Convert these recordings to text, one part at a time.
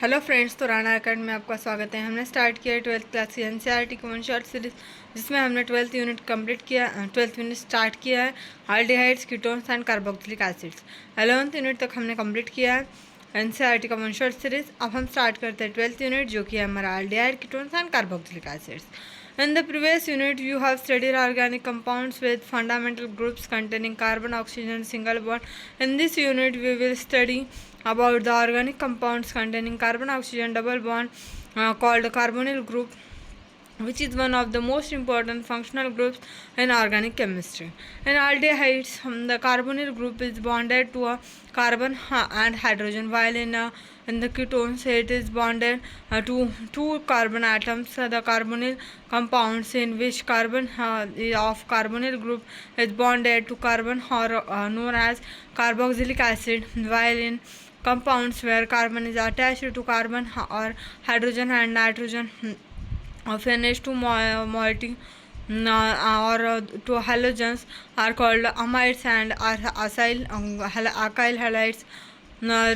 Hello friends, तो Rana academy में आपका स्वागत है। हमने स्टार्ट किया है 12th क्लास की एनसीईआरटी की वन शॉट सीरीज, जिसमें हमने 12th यूनिट कंप्लीट किया, 12th यूनिट स्टार्ट किया है aldehydes, ketones and carboxylic acids. 11th unit तक हमने कंप्लीट किया है एनसीईआरटी का वन शॉट सीरीज। अब हम स्टार्ट करते हैं 12th यूनिट, जो कि है हमारा aldehyde, ketones and carboxylic acids. In the previous unit, you have studied organic compounds with fundamental groups containing carbon, oxygen, single bond. In this unit, we will study about the organic compounds containing carbon, oxygen, double bond, called carbonyl group, which is one of the most important functional groups in organic chemistry. In aldehydes, the carbonyl group is bonded to a carbon and hydrogen, while in the ketones it is bonded to two carbon atoms. The carbonyl compounds in which carbon of carbonyl group is bonded to carbon are known as carboxylic acid, while in compounds where carbon is attached to carbon or hydrogen and nitrogen of NH2 moiety or to halogens are called amides and acyl halides,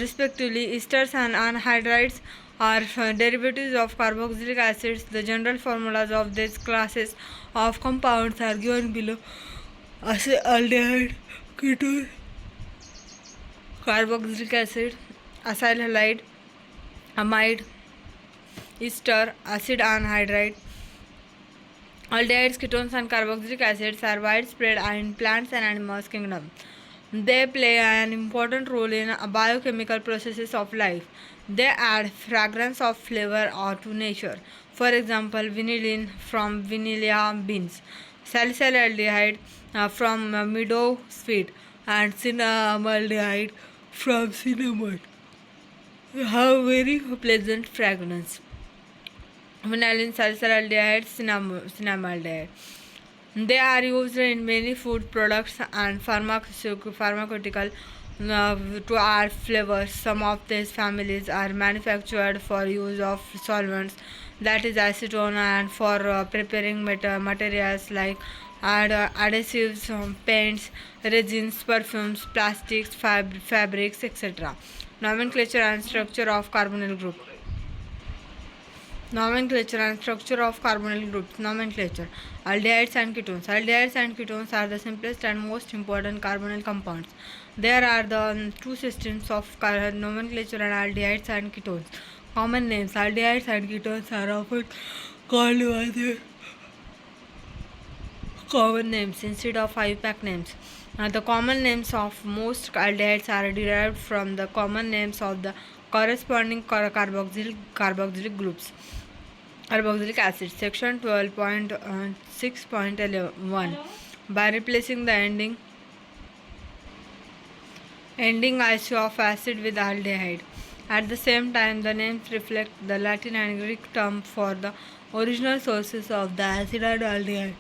respectively. Esters and anhydrides are derivatives of carboxylic acids. The general formulas of these classes of compounds are given below. Aldehyde, ketone, carboxylic acid, acyl halide, amide, ester, acid anhydride. Aldehydes, ketones, and carboxylic acids are widespread in plants and animals kingdom. They play an important role in biochemical processes of life. They add fragrance of flavor to nature. For example, vanillin from vanilla beans, salicylaldehyde from meadow sweet, and cinnamaldehyde from cinnamon have very pleasant fragrance. Vanillin, salicylaldehyde, cinnamaldehyde. They are used in many food products and pharmaceutical to add flavors. Some of these families are manufactured for use of solvents, that is acetone, and for preparing materials like adhesives, paints, resins, perfumes, plastics, fabrics, etc. Nomenclature and structure of carbonyl group. Nomenclature and structure of carbonyl groups. Nomenclature. Aldehydes and ketones. Aldehydes and ketones are the simplest and most important carbonyl compounds. There are the two systems of nomenclature and aldehydes and ketones. Common names. Aldehydes and ketones are often called by their common names instead of IUPAC names. The common names of most aldehydes are derived from the common names of the corresponding carboxylic groups. Carboxylic acid, section 12.6.1. By replacing the ending ISO of acid with aldehyde. At the same time, the names reflect the Latin and Greek term for the original sources of the acid and aldehyde.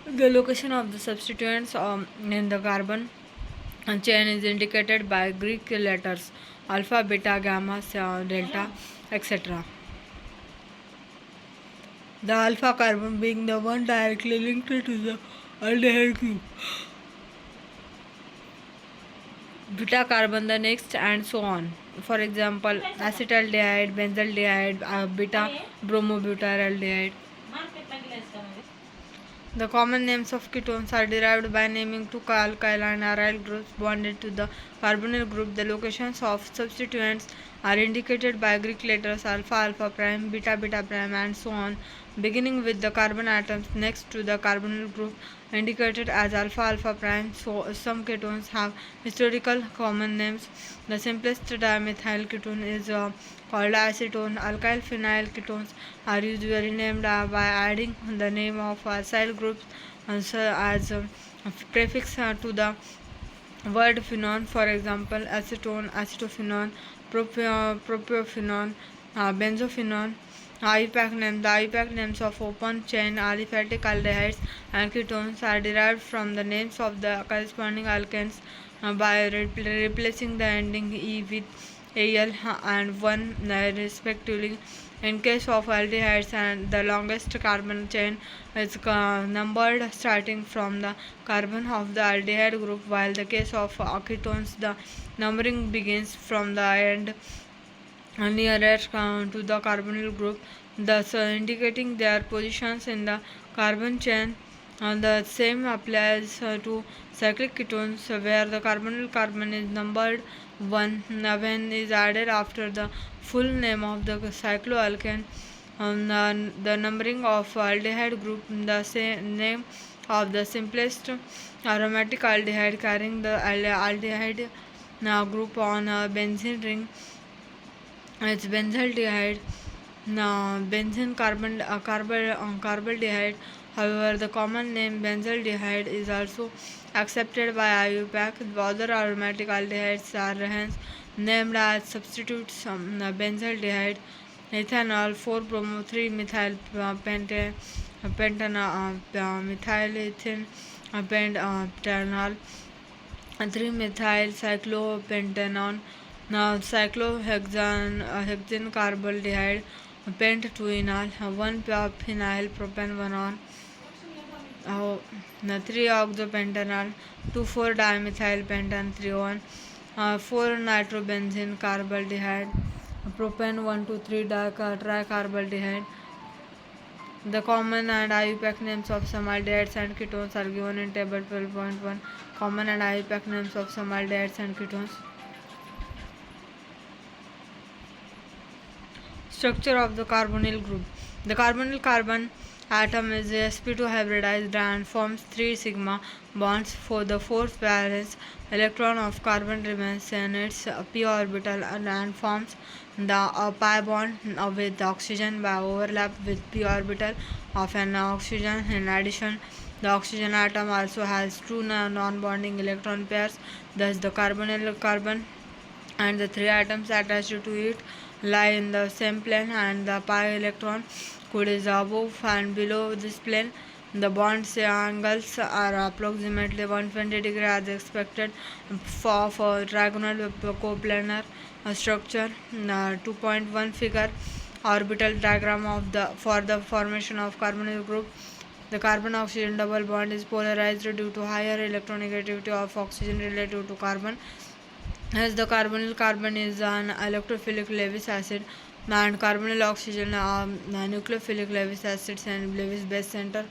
The location of the substituents in the carbon chain is indicated by Greek letters alpha, beta, gamma, delta, etc. The alpha carbon being the one directly linked to the aldehyde group, beta carbon the next, and so on. For example, acetaldehyde, benzaldehyde, beta bromobutyraldehyde. The common names of ketones are derived by naming two alkyl and aryl groups bonded to the carbonyl group. The locations of substituents are indicated by Greek letters alpha, alpha prime, beta, beta prime, and so on, beginning with the carbon atoms next to the carbonyl group indicated as alpha, alpha prime. So some ketones have historical common names. The simplest dimethyl ketone is called acetone. Alkyl phenyl ketones are usually named by adding the name of acyl groups as a prefix to the word phenone. For example, acetone, acetophenone, propionephenone, benzophenone. IUPAC names. The IUPAC names of open chain aliphatic aldehydes and ketones are derived from the names of the corresponding alkanes by replacing the ending E with Al and 1 respectively. In case of aldehydes, and the longest carbon chain is numbered starting from the carbon of the aldehyde group, while the case of ketones the numbering begins from the end nearer to the carbonyl group, thus indicating their positions in the carbon chain. The same applies to cyclic ketones, where the carbonyl carbon is numbered 1 when is added after the full name of the cycloalkane. The numbering of aldehyde group, the same name of the simplest aromatic aldehyde carrying the aldehyde group on a benzene ring. It's benzaldehyde, benzene carbaldehyde. However, the common name benzaldehyde is also accepted by IUPAC. The other aromatic aldehydes are hence named as substitutes. Benzaldehyde, ethanol, 4-bromo, 3-methyl methyl pentanol, 3-methyl cyclopentanone. Now, cyclohexane carbaldehyde, pent-2-enol, 1-phenyl propanone, 3-oxopentanol, 2,4-dimethyl pentan-3-one, 4-nitrobenzene carbaldehyde, propan 1,2,3-tricarbaldehyde. The common and IUPAC names of some aldehydes and ketones are given in table 12.1. Common and IUPAC names of some aldehydes and ketones. Structure of the carbonyl group. The carbonyl carbon atom is sp2 hybridized and forms 3 sigma bonds. For the fourth valence electron of carbon remains in its p orbital and forms the pi bond with oxygen by overlap with p orbital of an oxygen. In addition, the oxygen atom also has 2 non-bonding electron pairs. Thus, the carbonyl carbon and the 3 atoms attached to it lie in the same plane, and the pi electron code is above and below this plane. The bonds angles are approximately 120 degrees as expected for trigonal coplanar structure. 2.1 figure orbital diagram of the for the formation of carbonyl group. The carbon oxygen double bond is polarized due to higher electronegativity of oxygen relative to carbon. As the carbonyl carbon is an electrophilic Lewis acid, and carbonyl oxygen nucleophilic Lewis acids and Lewis base center.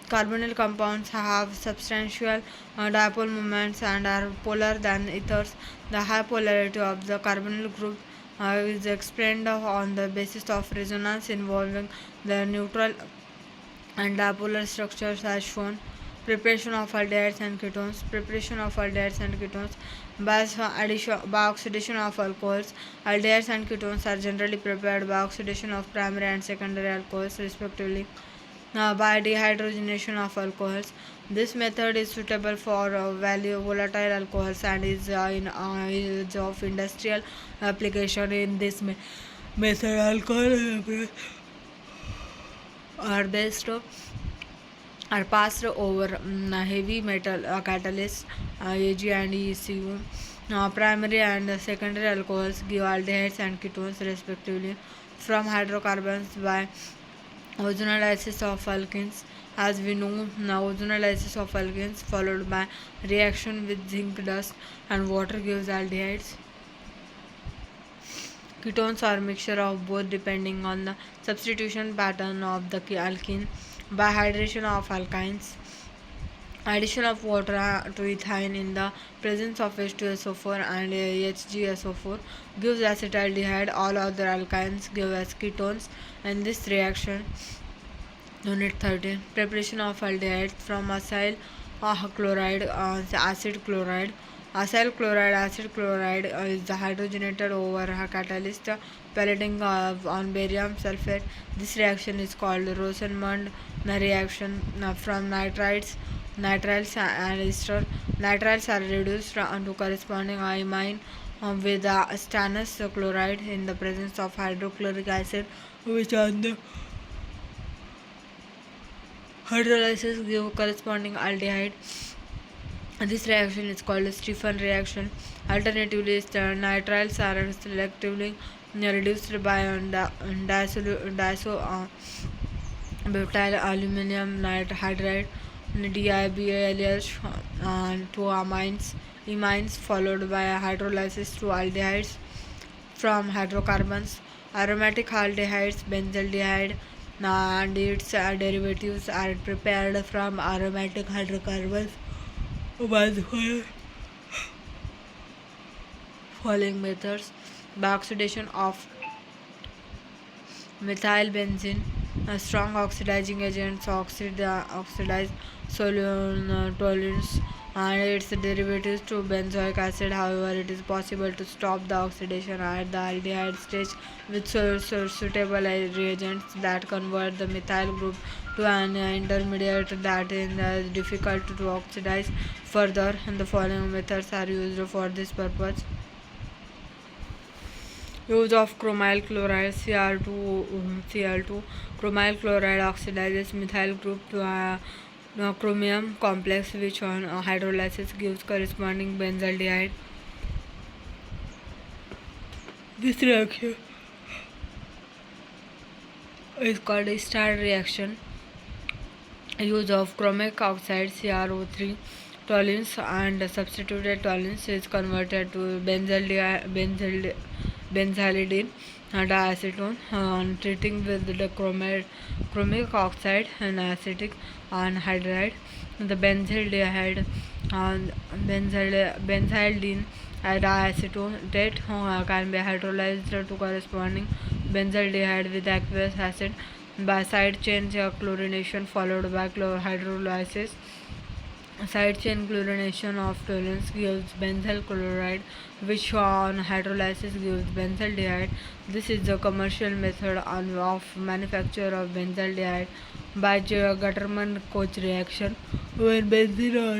Carbonyl compounds have substantial dipole moments and are polar than ethers. The high polarity of the carbonyl group is explained on the basis of resonance involving the neutral and dipolar structures as shown. Preparation of aldehydes and ketones. Preparation of aldehydes and ketones by oxidation of alcohols. Aldehydes and ketones are generally prepared by oxidation of primary and secondary alcohols respectively. By dehydrogenation of alcohols. This method is suitable for volatile alcohols and is of industrial application. In this method, alcohol are based are passed over heavy metal catalysts Ag and ECU. Primary and secondary alcohols give aldehydes and ketones respectively from hydrocarbons by ozonolysis of alkenes. As we know, ozonolysis of alkenes followed by reaction with zinc dust and water gives aldehydes. Ketones are a mixture of both depending on the substitution pattern of the alkene. By hydration of alkynes, addition of water to ethane in the presence of H2SO4 and HgSO4 gives acetaldehyde. All other alkynes give as ketones in this reaction. Unit 13. Preparation of aldehydes from acyl chloride, acid chloride. Acyl chloride, acid chloride is hydrogenated over a catalyst pelleting on barium sulfate. This reaction is called Rosenmund reaction. From nitriles and ester. Nitriles are reduced to corresponding imine with stannous chloride in the presence of hydrochloric acid, which on the hydrolysis give corresponding aldehyde. This reaction is called a Stephan reaction. Alternatively, nitriles are selectively reduced by butyl aluminum hydride DiBALH to amines followed by hydrolysis to aldehydes from hydrocarbons. Aromatic aldehydes, benzaldehyde, and its derivatives are prepared from aromatic hydrocarbons by the following methods: by oxidation of methylbenzene, strong oxidizing agents oxidize toluenes and its derivatives to benzoic acid. However, it is possible to stop the oxidation at the aldehyde stage with suitable reagents that convert the methyl group to an intermediate that is difficult to oxidize further. And the following methods are used for this purpose: use of chromyl chloride Cl2. Chromyl chloride oxidizes methyl group to a chromium complex, which on hydrolysis gives corresponding benzaldehyde. This reaction is called a star reaction. Use of chromic oxide CrO3 toluenes and substituted toluenes is converted to benzaldehyde diacetone. Treating with the chromic oxide and acetic anhydride, the benzaldehyde and benzaldene diacetate can be hydrolyzed to corresponding benzaldehyde with aqueous acid by side chain chlorination followed by hydrolysis. Side chain chlorination of toluenes gives benzyl chloride, which on hydrolysis gives benzaldehyde. This is the commercial method of manufacture of benzaldehyde by Gutterman-Koch reaction, when benzene or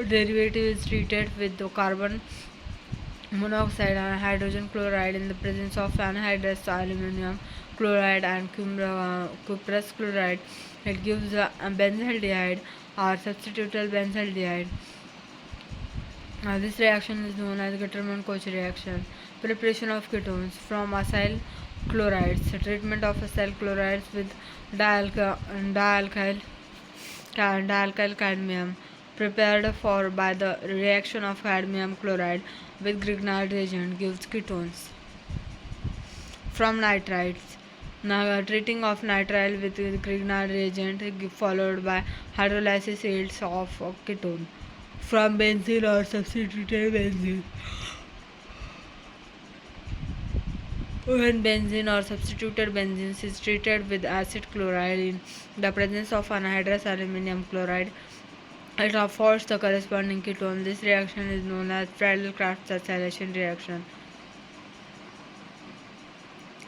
its derivative is treated with the carbon monoxide and hydrogen chloride in the presence of anhydrous aluminum chloride and cuprous chloride. It gives benzaldehyde or substituted benzaldehyde. This reaction is known as Gutterman-Koch reaction. Preparation of ketones from acyl chlorides. Treatment of acyl chlorides with dialkyl cadmium, prepared for by the reaction of cadmium chloride with Grignard reagent, gives ketones. From nitrites, now treating of nitrile with Grignard reagent followed by hydrolysis yields of ketone. From benzene or substituted benzene, when benzene or substituted benzene is treated with acid chloride in the presence of anhydrous aluminum chloride, it affords the corresponding ketone. This reaction is known as Friedel-Crafts acylation reaction.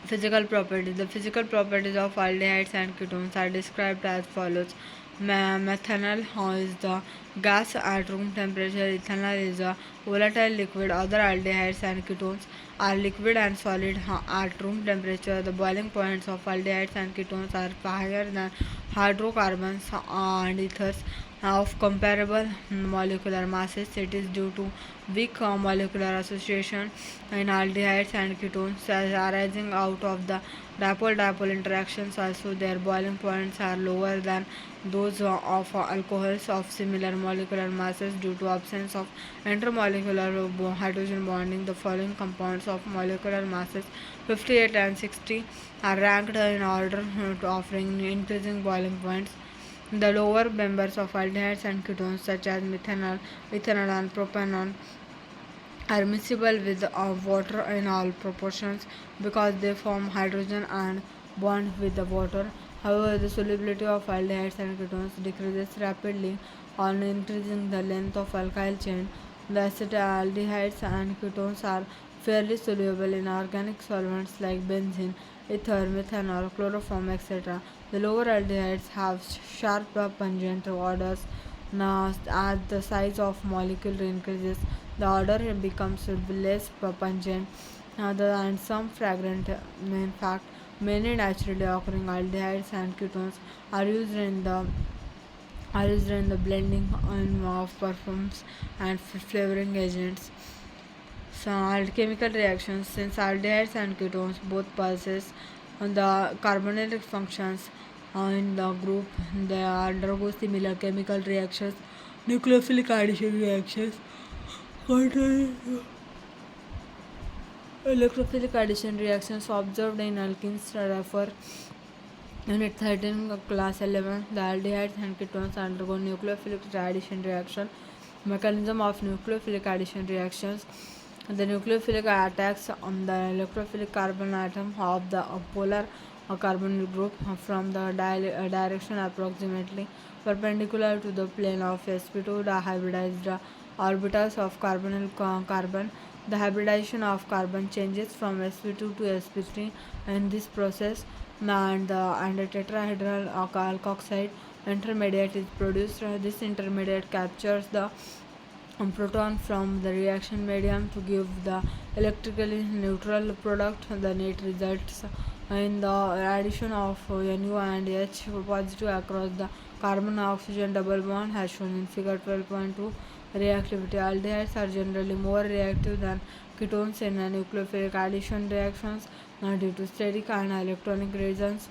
Physical properties. The physical properties of aldehydes and ketones are described as follows. Methanol is the gas at room temperature. Ethanol is a volatile liquid. Other aldehydes and ketones are liquid and solid at room temperature. The boiling points of aldehydes and ketones are higher than hydrocarbons and ethers of comparable molecular masses. It is due to weak molecular association in aldehydes and ketones arising out of the dipole-dipole interactions. Also, their boiling points are lower than those of alcohols of similar molecular masses due to absence of intermolecular hydrogen bonding. The following compounds of molecular masses 58 and 60 are ranked in order to offering increasing boiling points. The lower members of aldehydes and ketones, such as methanol, ethanol, and propanol, are miscible with water in all proportions because they form hydrogen and bond with the water. However, the solubility of aldehydes and ketones decreases rapidly on increasing the length of alkyl chain. The acetaldehydes and ketones are fairly soluble in organic solvents like benzene, ether, methanol, chloroform, etc. The lower aldehydes have sharp pungent odors. Now, as the size of molecule increases, the odor becomes less pungent and some fragrant. In fact, many naturally occurring aldehydes and ketones are used in the are used in the blending of perfumes and flavoring agents. So chemical reactions, since aldehydes and ketones both possess the carbonylic functions in the group, they undergo similar chemical reactions, nucleophilic addition reactions, contain electrophilic addition reactions observed in alkenes refer Unit 13, Class 11. The aldehydes and ketones undergo nucleophilic addition reaction. Mechanism of nucleophilic addition reactions. The nucleophilic attacks on the electrophilic carbon atom of the polar carbonyl group from the direction approximately perpendicular to the plane of sp2. The hybridized orbitals of carbonyl carbon. The hybridization of carbon changes from sp2 to sp3 in this process, and a tetrahedral alkoxide intermediate is produced. This intermediate captures the proton from the reaction medium to give the electrically neutral product. The net results in the addition of Nu and H positive across the carbon oxygen double bond as shown in figure 12.2. Reactivity. Aldehydes are generally more reactive than ketones in nucleophilic addition reactions due to steric and electronic reasons.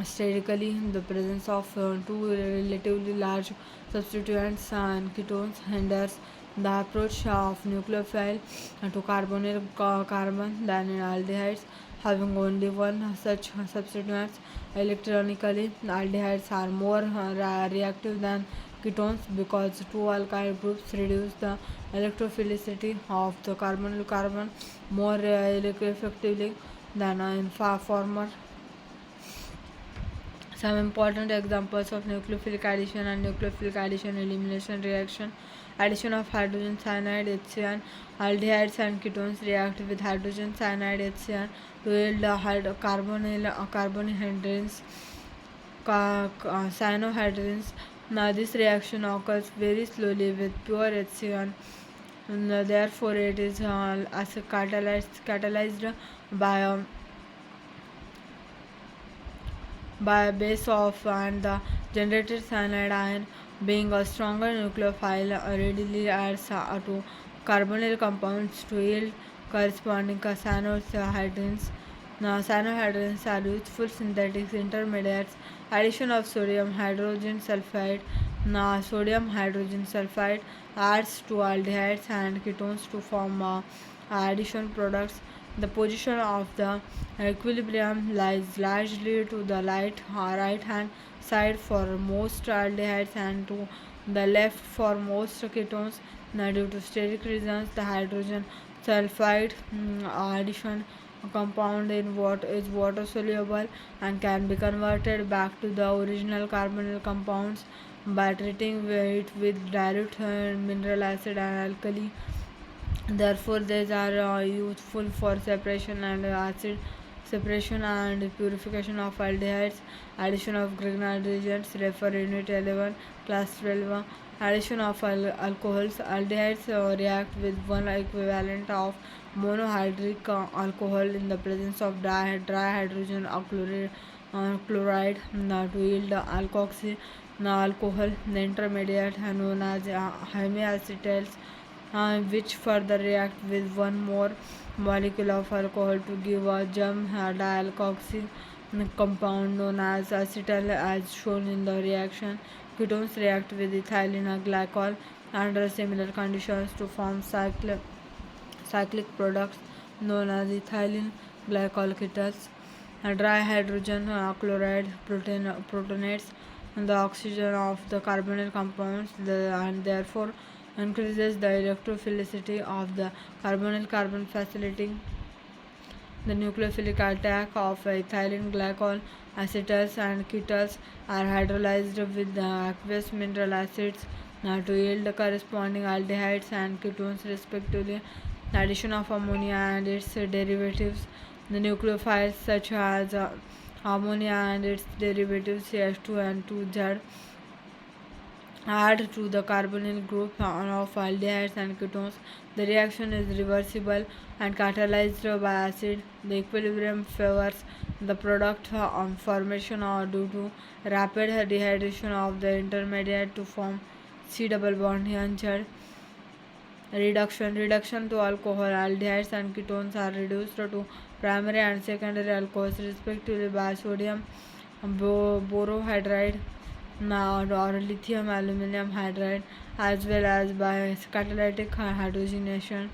Sterically, the presence of two relatively large substituents and ketones hinders the approach of nucleophile to carbonyl carbon than in aldehydes, having only one such substituents. Electronically, aldehydes are more reactive than ketones because two alkyl groups reduce the electrophilicity of the carbonyl carbon more effectively than in former. Some important examples of nucleophilic addition and nucleophilic addition elimination reaction. Addition of hydrogen cyanide HCN. Aldehydes and ketones react with hydrogen cyanide HCN to yield carbohydrates, cyanohydrins. Now this reaction occurs very slowly with pure HCN. Therefore, it is as catalyzed by a base of and the generated cyanide ion, being a stronger nucleophile, readily adds to carbonyl compounds to yield corresponding cyanohydrins. Now, cyanohydrins are useful synthetic intermediates. Addition of sodium hydrogen sulfide. Now, sodium hydrogen sulfide adds to aldehydes and ketones to form addition products. The position of the equilibrium lies largely to the right hand side for most aldehydes and to the left for most ketones. Now, due to steric reasons, the hydrogen sulfide addition compound in what is water soluble and can be converted back to the original carbonyl compounds by treating it with dilute mineral acid and alkali. Therefore, these are useful for separation and acid separation and purification of aldehydes. Addition of Grignard reagents. Refer Unit 11, Class 12. Addition of alcohols. Aldehydes react with one equivalent of monohydric alcohol in the presence of dry hydrogen chloride to yield alkoxy alcohol. The intermediate known as hemiacetals, which further react with one more molecule of alcohol to give a germ dialkoxy compound known as acetal as shown in the reaction. Ketones react with ethylene glycol under similar conditions to form cyclic products known as ethylene glycol ketones. Dry hydrogen chloride protonates the oxygen of the carbonyl compounds and therefore increases the electrophilicity of the carbonyl carbon, facilitating the nucleophilic attack of ethylene glycol. Acetals and ketones are hydrolyzed with the aqueous mineral acids to yield the corresponding aldehydes and ketones respectively. Addition of ammonia and its derivatives. The nucleophiles such as ammonia and its derivatives CH2 and 2Z add to the carbonyl group of aldehydes and ketones. The reaction is reversible and catalyzed by acid. The equilibrium favors the product formation or due to rapid dehydration of the intermediate to form C double bond here. Reduction to alcohol. Aldehydes and ketones are reduced to primary and secondary alcohols respectively by sodium borohydride or lithium aluminum hydride, as well as by catalytic hydrogenation.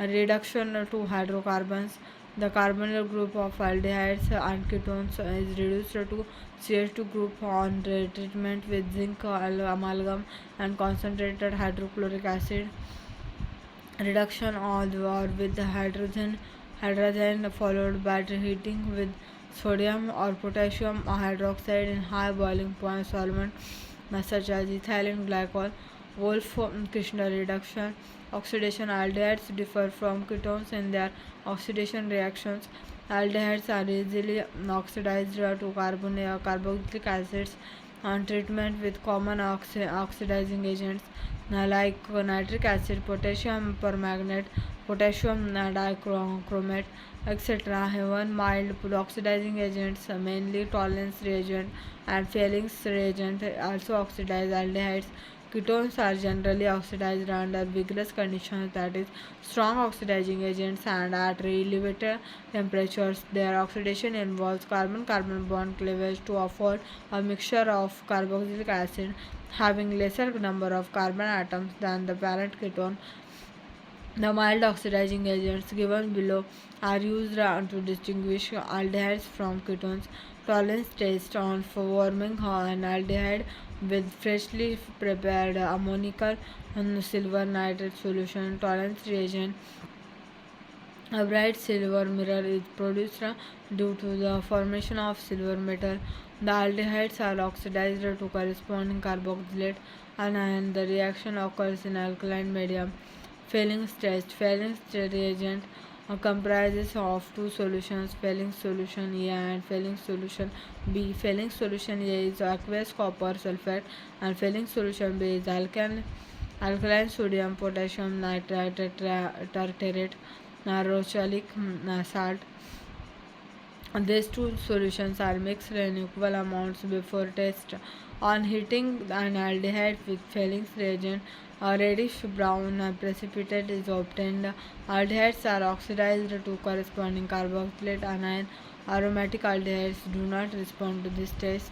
Reduction to hydrocarbons. The carbonyl group of aldehydes and ketones is reduced to CH2 group on treatment with zinc amalgam and concentrated hydrochloric acid. Reduction or with the hydrogen followed by heating with sodium or potassium hydroxide in high boiling point solvent such as ethylene glycol. Wolff-Kishner reduction. Oxidation. Aldehydes differ from ketones in their oxidation reactions. Aldehydes are easily oxidized to carboxylic acids on treatment with common oxidizing agents like nitric acid, potassium permanganate, potassium dichromate, etc. Even mild oxidizing agents, mainly tolerance reagent and Fehling's reagent, also oxidize aldehydes. Ketones are generally oxidized under vigorous conditions, that is, strong oxidizing agents, and at elevated temperatures. Their oxidation involves carbon-carbon bond cleavage to afford a mixture of carboxylic acid having lesser number of carbon atoms than the parent ketone. The mild oxidizing agents given below are used to distinguish aldehydes from ketones. Tolerance test on for warming an aldehyde with freshly prepared ammoniacal and silver nitrate solution. Tolerance reagent. A bright silver mirror is produced due to the formation of silver metal. The aldehydes are oxidized to corresponding carboxylate anion. The reaction occurs in alkaline medium. Fehling's test. Fehling's reagent comprises of two solutions, Fehling's solution A and Fehling's solution B. Fehling's solution A is aqueous copper sulfate and Fehling's solution B is alkaline sodium potassium nitrate tartarate rochalic salt. These two solutions are mixed in equal amounts before test. On heating an aldehyde with Fehling's reagent, a reddish brown precipitate is obtained. Aldehydes are oxidized to corresponding carboxylate anion. Aromatic aldehydes do not respond to this test.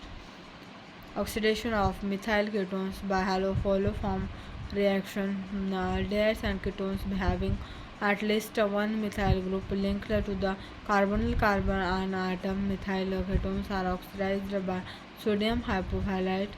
Oxidation of methyl ketones by haloform reaction. Aldehydes and ketones having at least one methyl group linked to the carbonyl carbon atom. Methyl ketones are oxidized by sodium hypochlorite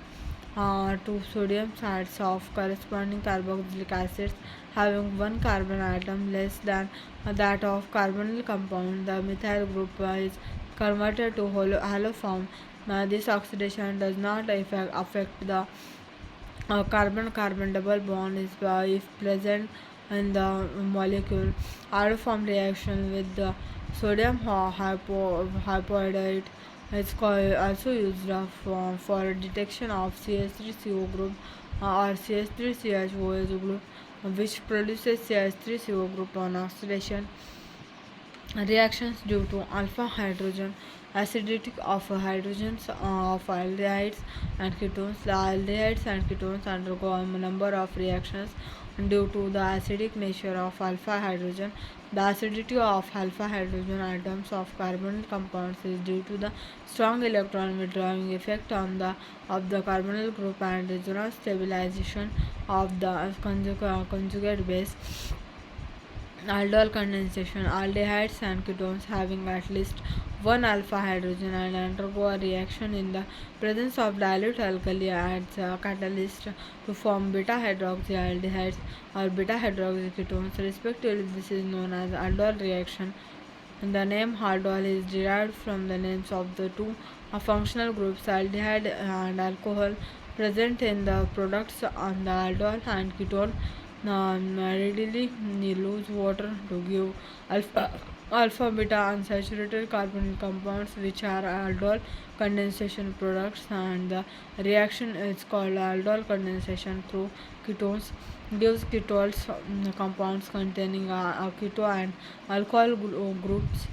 to sodium salts of corresponding carboxylic acids having one carbon atom less than that of carbonyl compound. The methyl group is converted to haloform. This oxidation does not affect the carbon-carbon double bond if present in the molecule. Alloform reaction with the sodium hypoiodide is also used for detection of CH3CO group or CH3CHOH group, which produces CH3CO group on oxidation. Reactions due to alpha hydrogen acidity of hydrogens of aldehydes and ketones. The aldehydes and ketones undergo a number of reactions due to the acidic nature of alpha hydrogen. The acidity of alpha hydrogen atoms of carbonyl compounds is due to the strong electron withdrawing effect of the carbonyl group and resonance stabilization of the conjugate base. Aldol condensation. Aldehydes and ketones having at least one alpha hydrogen and undergo a reaction in the presence of dilute alkali adds a catalyst to form beta hydroxyaldehydes or beta hydroxyketones respectively. This is known as aldol reaction. The name aldol is derived from the names of the two functional groups aldehyde and alcohol present in the products on the aldol and ketone readily lose water to give alpha beta unsaturated carbonyl compounds, which are aldol condensation products, and the reaction is called aldol condensation through ketones gives ketols compounds containing keto and alcohol groups.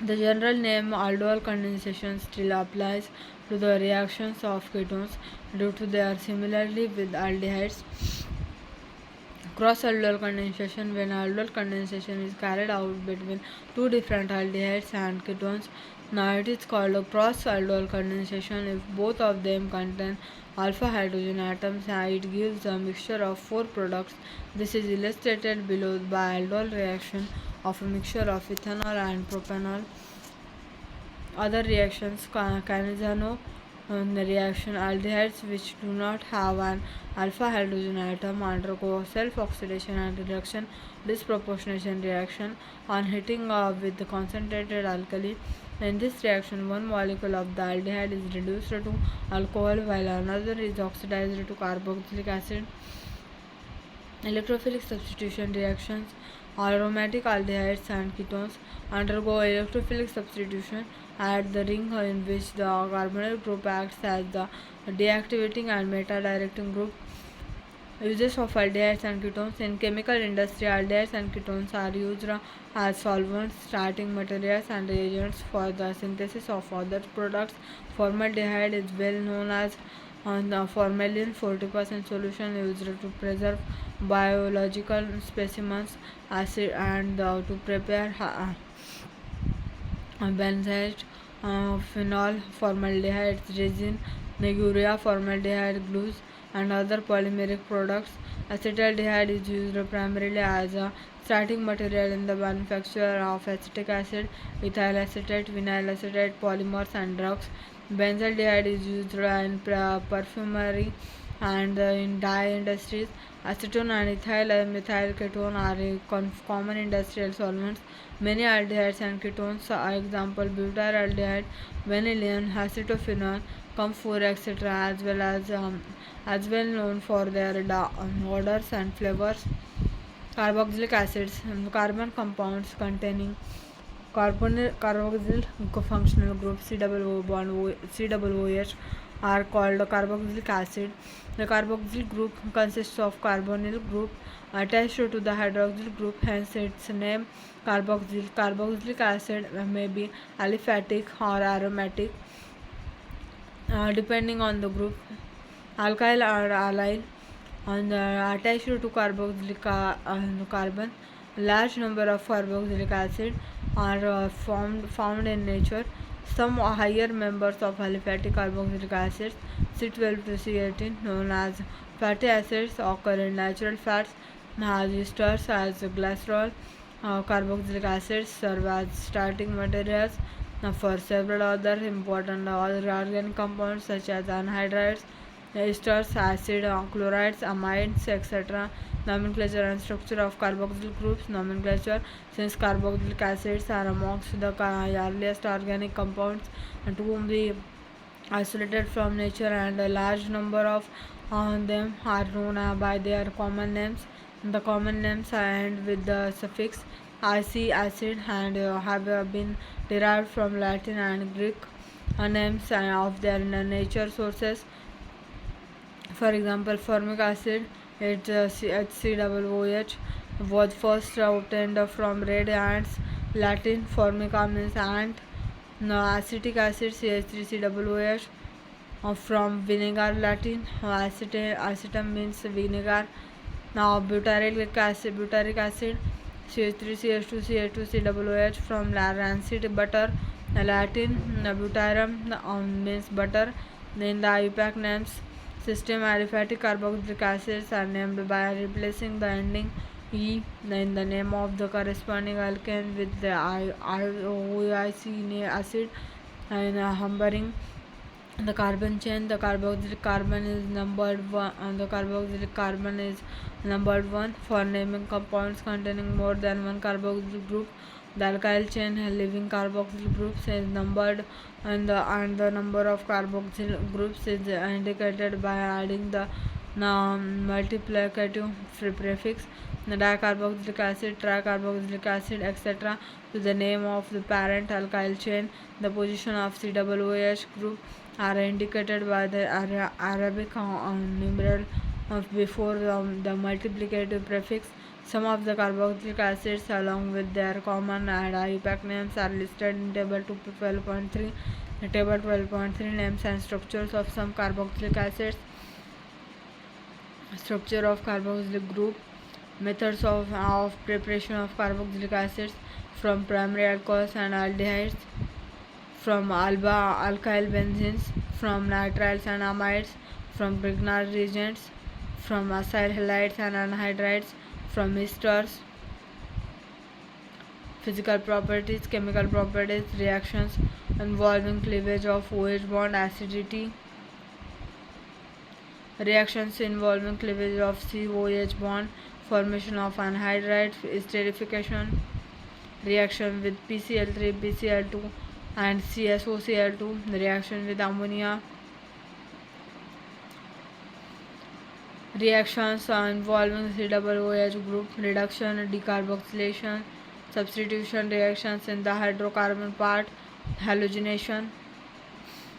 The general name aldol condensation still applies to the reactions of ketones due to their similarity with aldehydes. Cross-aldol condensation: when aldol condensation is carried out between two different aldehydes and ketones, now it is called a cross-aldol condensation. If both of them contain alpha hydrogen atoms, it gives a mixture of four products. This is illustrated below by aldol reaction of a mixture of ethanol and propanol. Other reactions: Canizano reaction: aldehydes which do not have an alpha hydrogen atom undergo self-oxidation and reduction disproportionation reaction on heating with the concentrated alkali. In this reaction, one molecule of the aldehyde is reduced to alcohol while another is oxidized to carboxylic acid. Electrophilic substitution reactions: aromatic aldehydes and ketones undergo electrophilic substitution at the ring in which the carbonyl group acts as the deactivating and meta-directing group. Uses of aldehydes and ketones in chemical industry: aldehydes and ketones are used as solvents, starting materials, and reagents for the synthesis of other products. Formaldehyde is well known as the formalin 40% solution used to preserve biological specimens, acid, and to prepare benzene, phenol, formaldehyde resin, urea, formaldehyde glues, and other polymeric products. Acetaldehyde is used primarily as a starting material in the manufacture of acetic acid, ethyl acetate, vinyl acetate, polymers, and drugs. Benzaldehyde is used in perfumery and in dye industries. Acetone and ethyl methyl ketone are common industrial solvents. Many aldehydes and ketones, example butyraldehyde, vanillin, acetophenone, camphor, etc., as well known for their odors and flavors. Carboxylic acids: carbon compounds containing carboxyl functional group COOH are called carboxylic acid. The carboxyl group consists of carbonyl group attached to the hydroxyl group, hence its name carboxyl. Carboxylic acid may be aliphatic or aromatic depending on the group. Alkyl or allyl attached to carboxylic carbon. Large number of carboxylic acid are found in nature. Some higher members of aliphatic carboxylic acids, C12 to C18, known as fatty acids, occur in natural fats as esters as glycerol. Carboxylic acids serve as starting materials for several other important organic compounds such as anhydrides, esters, acid, chlorides, amides, etc. Nomenclature and structure of carboxyl groups. Nomenclature: since carboxylic acids are amongst the earliest organic compounds to be isolated from nature, and a large number of them are known by their common names. The common names end with the suffix "ic", acid, and have been derived from Latin and Greek names of their nature sources. For example, formic acid, it's HCOOH, was first obtained from red ants. Latin: formica means ant. Now, acetic acid, CH3COOH, from vinegar. Latin: acetum means vinegar. Now, butyric acid, CH3CH2CH2COOH, from rancid butter. Latin: butyrum means butter. Then the IUPAC names system: aliphatic carboxylic acids are named by replacing the ending E in the name of the corresponding alkane with the IOIC acid, and humbering the carbon chain. The carboxylic carbon is numbered 1, and the carboxylic carbon is numbered 1 for naming compounds containing more than one carboxyl group. The alkyl chain living carboxyl groups is numbered, and the number of carboxyl groups is indicated by adding the Now, multiplicative prefix, the dicarboxylic acid, tricarboxylic acid, etc. to the name of the parent alkyl chain. The position of COOH group are indicated by the Arabic numeral before the multiplicative prefix. Some of the carboxylic acids, along with their common and IUPAC names, are listed in Table 12.3. The Table 12.3 names and structures of some carboxylic acids. Structure of carboxylic group. Methods of preparation of carboxylic acids from primary alcohols and aldehydes, from alkyl benzenes, from nitriles and amides, from Grignard reagents, from acyl halides and anhydrides, from esters. Physical properties, chemical properties, reactions involving cleavage of OH bond, acidity. Reactions involving cleavage of COH bond, formation of anhydrides, esterification. Reaction with PCl3, PCl2 and CSOCl2. Reaction with ammonia. Reactions involving COOH group, reduction, decarboxylation, substitution reactions in the hydrocarbon part, halogenation,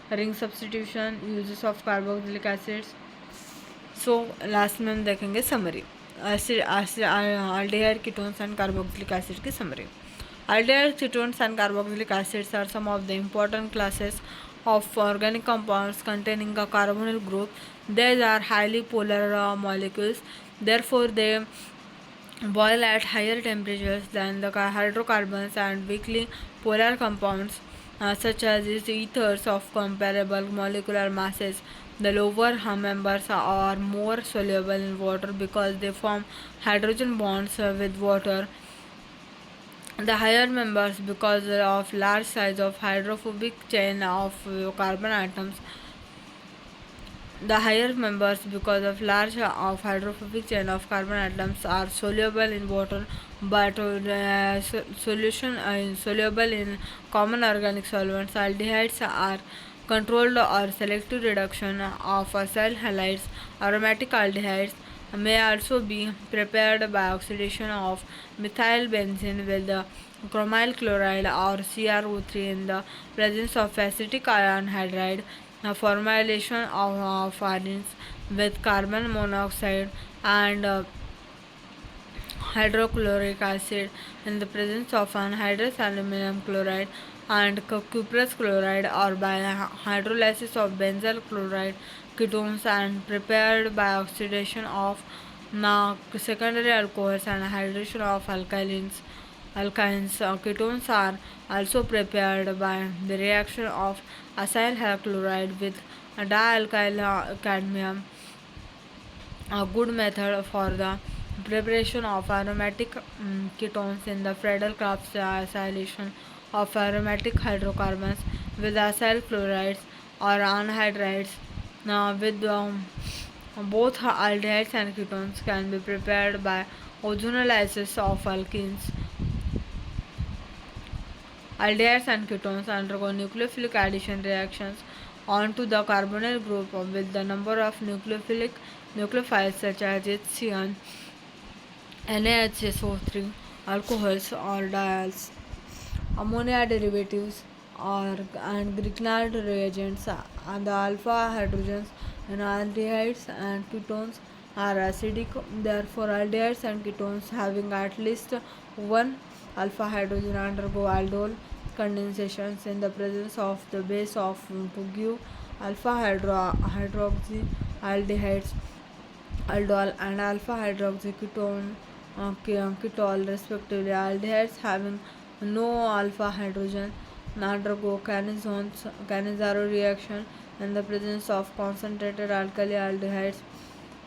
ring substitution, uses of carboxylic acids. So last में हम देखेंगे summary aldehyde ketones and carboxylic acid की summary. Aldehyde ketones and carboxylic acids are some of the important classes of organic compounds containing a carbonyl group. These are highly polar molecules, therefore they boil at higher temperatures than the hydrocarbons, and weakly polar compounds such as ethers of comparable molecular masses. The lower members are more soluble in water because they form hydrogen bonds with water. The higher members, because of large size of hydrophobic chain of carbon atoms, the higher members, because of large of hydrophobic chain of carbon atoms, are soluble in water, but soluble in common organic solvents. Aldehydes are controlled or selective reduction of acyl halides. Aromatic aldehydes may also be prepared by oxidation of methyl benzene with chromyl chloride or CrO3 in the presence of acetic anhydride. Formulation of arenes with carbon monoxide and hydrochloric acid in the presence of anhydrous aluminum chloride and cuprous chloride, or by hydrolysis of benzyl chloride ketones and prepared by oxidation of secondary alcohols and hydration of alkynes. Ketones are also prepared by the reaction of acyl chloride with dialkyl cadmium. A good method for the preparation of aromatic ketones in the Friedel-Crafts acylation of aromatic hydrocarbons with acyl chlorides or anhydrides with both aldehydes and ketones can be prepared by ozonolysis of alkenes. Aldehydes and ketones undergo nucleophilic addition reactions onto the carbonyl group with the number of nucleophiles such as HCN, NaHSO3, alcohols or diols, ammonia derivatives and Grignard reagents, and the alpha hydrogens in aldehydes and ketones are acidic. Therefore, aldehydes and ketones having at least one alpha hydrogen undergo aldol condensations in the presence of the base of to give alpha hydroxy aldehydes, aldol, and alpha hydroxy ketol respectively. Aldehydes having no alpha hydrogen undergo Cannizzaro reaction in the presence of concentrated alkali aldehydes,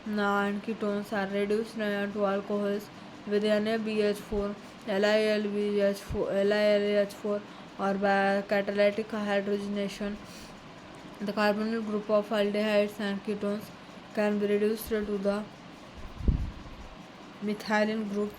and ketones are reduced to alcohols with NaBH4, LiLH4, or by catalytic hydrogenation. The carbonyl group of aldehydes and ketones can be reduced to the methylene group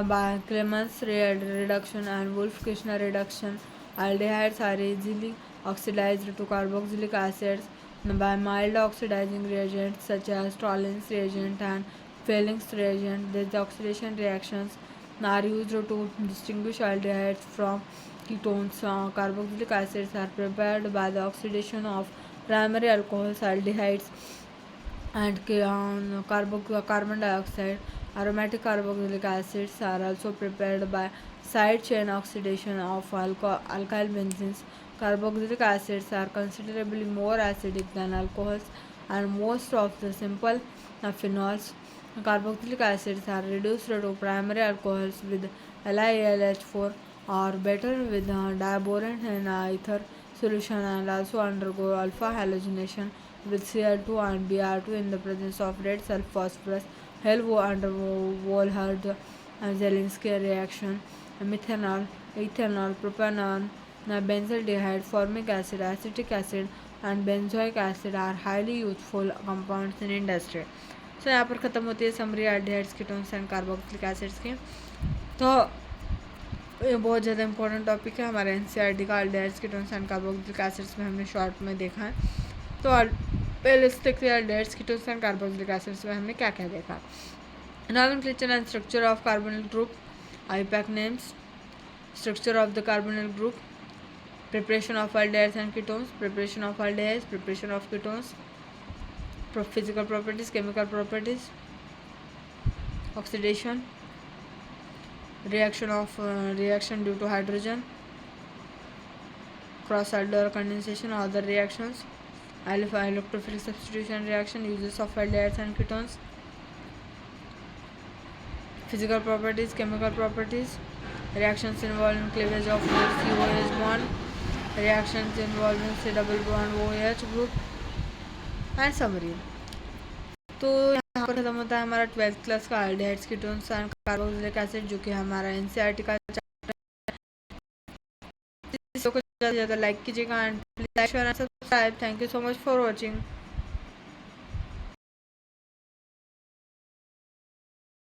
by Clemens reduction and Wolff-Kishner reduction. Aldehydes are easily oxidized to carboxylic acids by mild oxidizing reagents such as Tollens reagent and Fehling's reagent. These oxidation reactions are used to distinguish aldehydes from ketones. Carboxylic acids are prepared by the oxidation of primary alcohols, aldehydes, and carbon dioxide. Aromatic carboxylic acids are also prepared by side chain oxidation of alkyl benzenes. Carboxylic acids are considerably more acidic than alcohols and most of the simple phenols. Carboxylic acids are reduced to primary alcohols with LiAlH4 or better with diborane and ether solution, and also undergo alpha halogenation with Cl2 and Br2 in the presence of red sulfur-phosphorus. Helvo under Volhard and Zelinsky reaction. Methanol, ethanol, propanol, benzaldehyde, formic acid, acetic acid and benzoic acid are highly useful compounds in industry. So यहाँ पर ख़त्म होती है summary aldehydes ketones and carboxylic acids की। तो ये बहुत ज़्यादा इंपॉर्टेंट टॉपिक है हमारे एनसीईआरटी का। Aldehydes ketones and carboxylic acids में हमने शॉर्ट में देखा है। तो पहले से देखते हैं aldehydes ketones and carboxylic acids में हमने क्या क्या देखा। Nomenclature and structure of carbonyl group, IUPAC names, structure of the carbonyl group, preparation of aldehydes and ketones, preparation of aldehydes, preparation of ketones, physical properties, chemical properties, oxidation, reaction due to hydrogen, cross aldehyde condensation, other reactions, electrophilic substitution reaction, uses of aldehydes and ketones, physical properties, chemical properties, reactions involving cleavage of COH bond, reactions involving C double bond OH group and summary। तो यहाँ पर खत्म होता है हमारा 12th class का aldehydes ketones and carboxylic acid, जो कि हमारा एनसीईआरटी का चैप्टर। ज़्यादा लाइक कीजिएगा and please like share and subscribe. Thank you so much for watching.